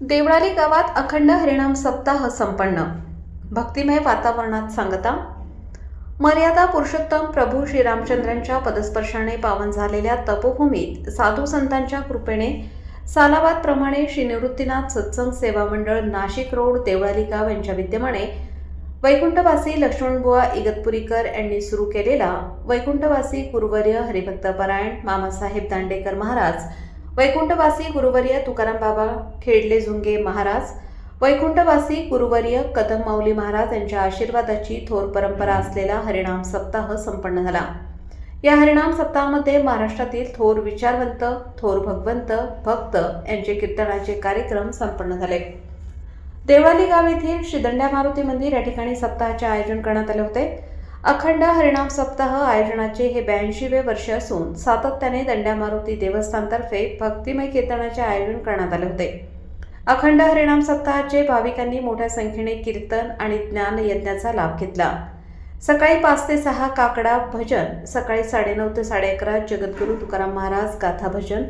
देवळाली गावात अखंड हरिनाम सप्ताह संपन्न. भक्तिमय वातावरणात सांगता. मर्यादा पुरुषोत्तम प्रभू श्रीरामचंद्रांच्या पदस्पर्शाने पावन झालेल्या तपोभूमीत साधू संतांच्या कृपेने सालाबादप्रमाणे श्री निवृत्तीनाथ सत्संग सेवा मंडळ नाशिक रोड देवळाली गाव यांच्या विद्यमाने वैकुंठवासी लक्ष्मणबुवा इगतपुरीकर यांनी सुरू केलेला वैकुंठवासी गुरुवर्य हरिभक्तपरायण मामासाहेब दांडेकर महाराज, वैकुंठवासी गुरुवर्य तुकाराम बाबा खेडले झुंगे महाराज, वैकुंठवासी गुरुवर्य कदम माऊली महाराज यांच्या आशीर्वादाची थोर परंपरा असलेला हरिनाम सप्ताह संपन्न झाला. या हरिनाम सप्ताहामध्ये महाराष्ट्रातील थोर विचारवंत, थोर भगवंत, भक्त यांचे कीर्तनाचे कार्यक्रम संपन्न झाले. देवळाली गाव येथील श्री दंड्या मारुती मंदिर या ठिकाणी सप्ताहाचे आयोजन करण्यात आले होते. अखंड हरिनाम सप्ताह आयोजनाचे हे 82वे वर्ष असून सातत्याने दंड्या मारुती देवस्थानतर्फे भक्तिमय कीर्तनाचे आयोजन करण्यात आले होते. अखंड हरिनाम सप्ताहाचे भाविकांनी मोठ्या संख्येने कीर्तन आणि ज्ञान यज्ञाचा लाभ घेतला. सकाळी 5 ते 6 काकडा भजन, सकाळी 9:30 ते 11:30 जगद्गुरू तुकाराम महाराज गाथा भजन,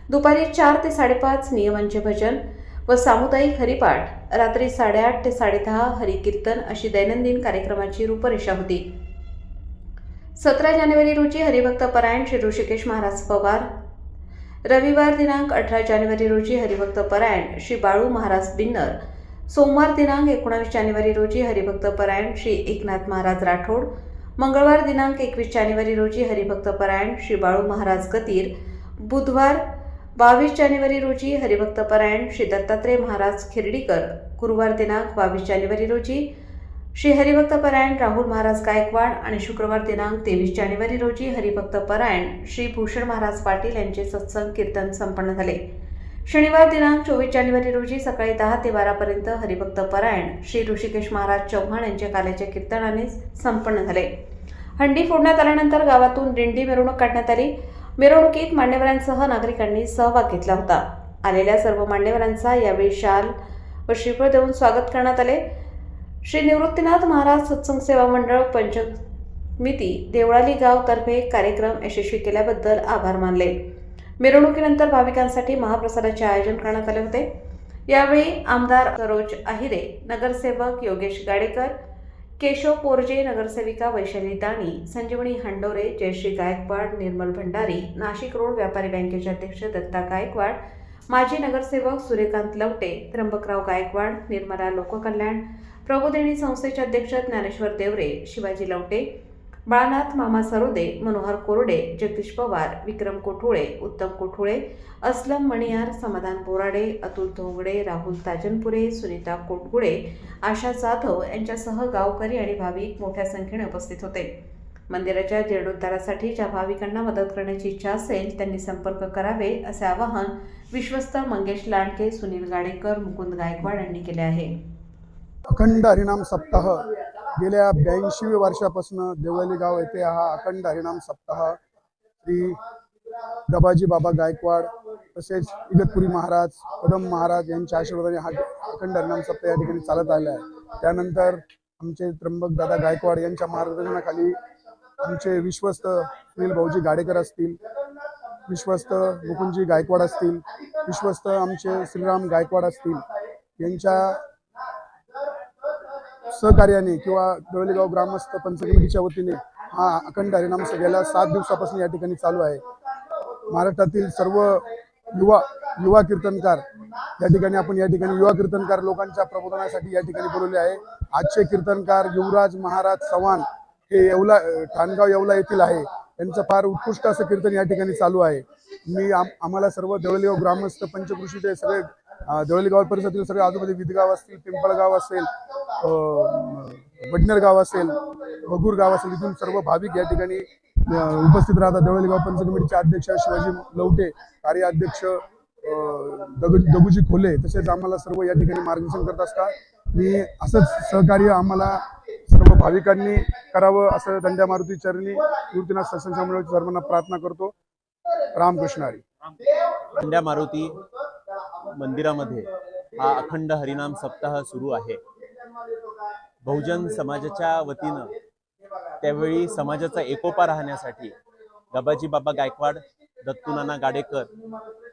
दुपारी 4 ते 5:30 नियमांचे भजन व सामुदायिक हरिपाठ, रात्री 8:30 ते 10:30 हरिकीर्तन अशी दैनंदिन कार्यक्रमाची रूपरेषा होती. 17 जानेवारी रोजी हरिभक्तपरायण श्री ऋषिकेश महाराज पवार, रविवार दिनांक 18 जानेवारी रोजी हरिभक्तपरायण श्री बाळू महाराज बिन्नर, सोमवार दिनांक 19 जानेवारी रोजी हरिभक्तपरायण श्री एकनाथ महाराज राठोड, मंगळवार दिनांक 21 जानेवारी रोजी हरिभक्तपरायण श्री बाळू महाराज गतीर, बुधवार 22 जानेवारी रोजी हरिभक्तपरायण श्री दत्तात्रेय महाराज खिर्डीकर, गुरुवार दिनांक 22 जानेवारी रोजी श्री हरिभक्तपरायण राहुल महाराज गायकवाड आणि शुक्रवार दिनांक 23 जानेवारी रोजी हरिभक्तपरायण श्री भूषण महाराज पाटील यांचे सत्संग कीर्तन संपन्न झाले. शनिवार दिनांक 24 जानेवारी रोजी सकाळी 10 ते 12 पर्यंत हरिभक्तपरायण श्री ऋषिकेश महाराज चव्हाण यांच्या काल्याच्या कीर्तनाने संपन्न झाले. हंडी फोडण्यात आल्यानंतर गावातून दिंडी मिरवणूक काढण्यात आली. मिरवणुकीत मान्यवरांसह नागरिकांनी सहभाग घेतला होता. आलेल्या सर्व मान्यवरांचा यावेळी शाल व श्रीफळ देऊन स्वागत करण्यात आले. श्री निवृत्तीनाथ महाराज सत्संग सेवा मंडळ पंचमिती देवळाली गाव तर्फे कार्यक्रम यशस्वी केल्याबद्दल आभार मानले. मिरवणुकीनंतर भाविकांसाठी महाप्रसादाचे आयोजन करण्यात आले होते. यावेळी आमदार सरोज आहिरे, नगरसेवक योगेश गाडेकर, केशव पोरजे, नगरसेविका वैशाली दाणी, संजीवनी हंडोरे, जयश्री गायकवाड, निर्मल भंडारी, नाशिक रोड व्यापारी बँकेचे अध्यक्ष दत्ता गायकवाड, माजी नगरसेवक सूर्यकांत लवटे, त्र्यंबकराव गायकवाड, निर्मला लोककल्याण, प्रबोधिनी संस्थेचे अध्यक्ष ज्ञानेश्वर देवरे, शिवाजी लवटे, बाळनाथ मामा सरोदे, मनोहर कोरडे, जगदीश पवार, विक्रम कोठुळे, उत्तम कोठुळे, असलम मणियार, समाधान बोराडे, अतुल धोंगडे, राहुल ताजनपुरे, सुनीता कोटगुडे, आशा जाधव यांच्यासह गावकरी आणि भाविक मोठ्या संख्येने उपस्थित होते. मंदिराच्या जीर्णोद्धारासाठी ज्या भाविकांना मदत करण्याची इच्छा असेल त्यांनी संपर्क करावे असे आवाहन विश्वस्त मंगेश लांडके, सुनील गाडेकर, मुकुंद गायकवाड यांनी केले आहे. अखंड हरिनाम सप्ताह गेल्या 82 वर्षापासून देवळाली गाव येथे हा अखंड हरिनाम सप्ताह श्री गबाजी बाबा गायकवाड तसेच इगतपुरी महाराज, कदम महाराज यांच्या आशीर्वादाने हा अखंड हरिनाम सप्ताह या ठिकाणी चालत आला आहे. त्यानंतर आमचे त्र्यंबक दादा गायकवाड यांच्या मार्गदर्शनाखाली आमचे विश्वस्त सुनील भाऊजी गाडेकर असतील, विश्वस्त मुकुंदजी गायकवाड असतील, विश्वस्त आमचे श्रीराम गायकवाड असतील यांच्या सहकार्याने किंवा देवळाली ग्रामस्थ पंचकमिटीच्या वतीने हा अखंड हरिनाम गेल्या 7 दिवसापासून या ठिकाणी चालू आहे. महाराष्ट्रातील सर्व युवा कीर्तनकार या ठिकाणी आपण या ठिकाणी युवा कीर्तनकार लोकांच्या प्रबोधनासाठी या ठिकाणी बोलवले आहे. आजचे कीर्तनकार युवराज महाराज चव्हाण हे ठाणगाव येवला येथील आहे. त्यांचं फार उत्कृष्ट असं कीर्तन या ठिकाणी चालू आहे. आम्हाला सर्व देवळाली ग्रामस्थ पंचकृषीचे सगळे देवळाली गाव परिसरातील सगळे आजूबाजू विदगाव असतील, पिंपळगाव असेल, वडनेर गाव असेल, बगूर गाव असेल, इथून सर्व भाविक या ठिकाणी उपस्थित राहतात. देवळाली गाव पंचकमिटीचे अध्यक्ष शिवाजी लवटे, कार्याध्यक्ष दगुजी खोले तसेच आम्हाला सर्व या ठिकाणी मार्गदर्शन करत असतात. मी असंच सहकार्य आम्हाला सर्व भाविकांनी करावं असं दंड्या मारुती चरणी निवृत्तीनाथ सत्संग मंडळाच्या सर्वांना प्रार्थना करतो. रामकृष्ण हरी. दंड्या मारुती मंदिरामध्ये हा अखंड हरिनाम सप्ताह सुरू आहे. बहुजन समाजाच्या वतीनं त्यावेळी समाजाचा एकोपा राहण्यासाठी गबाजी बाबा गायकवाड, दत्तूनाना गाडेकर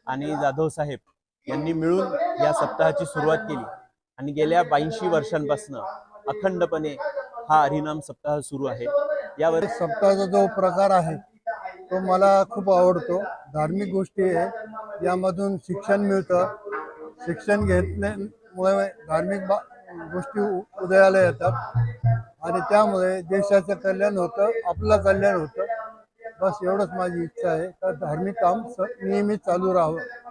आणि जाधव साहेब यांनी मिळून या सप्ताहाची सुरुवात केली आणि गेल्या 82 वर्षांपासून अखंडपणे हा हरिनाम सप्ताह सुरू आहे। यावर सप्ताहाचा जो प्रकार आहे तो मला खूप आवडतो। धार्मिक गोष्टी आहे, यामधून शिक्षण मिळतं। शिक्षण घेतल्यामुळे धार्मिक गोष्टी उदयाला येतात आणि त्यामुळे देशाचं कल्याण होतं, आपलं कल्याण होतं। बस एवढंच माझी इच्छा आहे, तर धार्मिक काम नेहमी चालू राहावं।